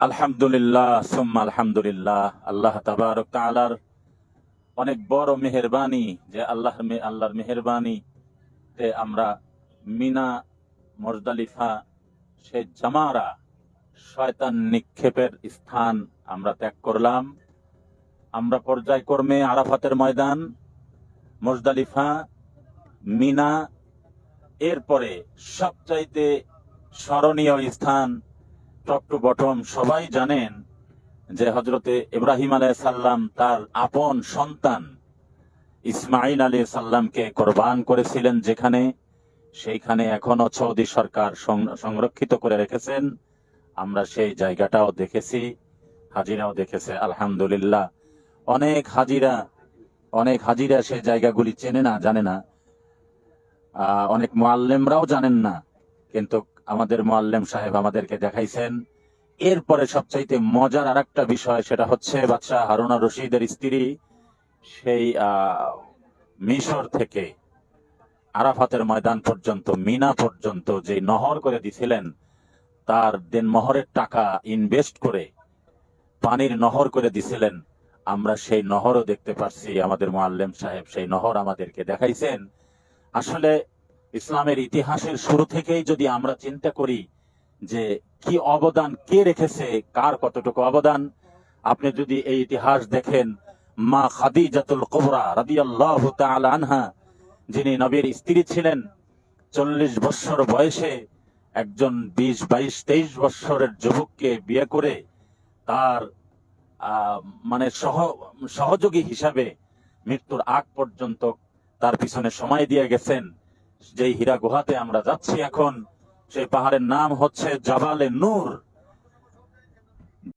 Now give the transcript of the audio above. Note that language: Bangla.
আলহামদুলিল্লাহ সুম্মা আলহামদুলিল্লাহ। আল্লাহ তাবারক তাআলার অনেক বড় মেহেরবানি যে আল্লাহর মেহেরবানি তে আমরা মিনা, মুজদালিফা, সে জামারা, শয়তান নিক্ষেপের স্থান আমরা ত্যাগ করলাম। আমরা পর্যায়ক্রমে আরাফাতের ময়দান, মুজদালিফা, মিনা, এরপরে সবচাইতে স্মরণীয় স্থান টপ টু বটম সবাই জানেন যে হযরতে ইব্রাহিম আলাইহিস সালাম তার আপন সন্তান ইসমাঈল আলাইহিস সালামকে কোরবান করেছিলেন, যেখানে সেইখানে এখনো সৌদি সরকার সংরক্ষিত করে রেখেছেন। আমরা সেই জায়গাটাও দেখেছি, হাজিরাও দেখেছে আলহামদুলিল্লাহ। অনেক হাজিরা সেই জায়গাগুলি চেনে না, জানে না। অনেক মুআল্লিমরাও জানেন না, কিন্তু আমাদের মুআল্লিম সাহেব আমাদেরকে দেখাইছেন। এরপরে সবচাইতে মজার আরেকটা বিষয়, সেটা হচ্ছে বাদশাহ হারুন আর রশিদের স্ত্রী সেই মিশর থেকে আরাফাতের ময়দান পর্যন্ত, মিনা পর্যন্ত যে নহর করে দিছিলেন, তার দেনমোহরের টাকা ইনভেস্ট করে পানির নহর করে দিছিলেন। আমরা সেই নহরও দেখতে পাচ্ছি, আমাদের মুআল্লিম সাহেব সেই নহর আমাদেরকে দেখাইছেন। আসলে ইসলামের ইতিহাসের শুরু থেকেই যদি আমরা চিন্তা করি যে কি অবদান কে রেখেছে, কার কতটুকু অবদান, আপনি যদি এই ইতিহাস দেখেন, মা খাদিজাতুল কুবরা রাদিয়াল্লাহু তাআলা আনহা, যিনি নবীর স্ত্রী ছিলেন, 40 বছর বয়সে একজন 20, 22, 23 বছরের যুবককে বিয়ে করে তার মানে সহযোগী হিসাবে মৃত্যুর আগ পর্যন্ত তার পিছনে সময় দিয়ে গেছেন। যেই হীরা গুহাতে আমরা যাচ্ছি এখন, সেই পাহাড়ের নাম হচ্ছে জাবালে নূর।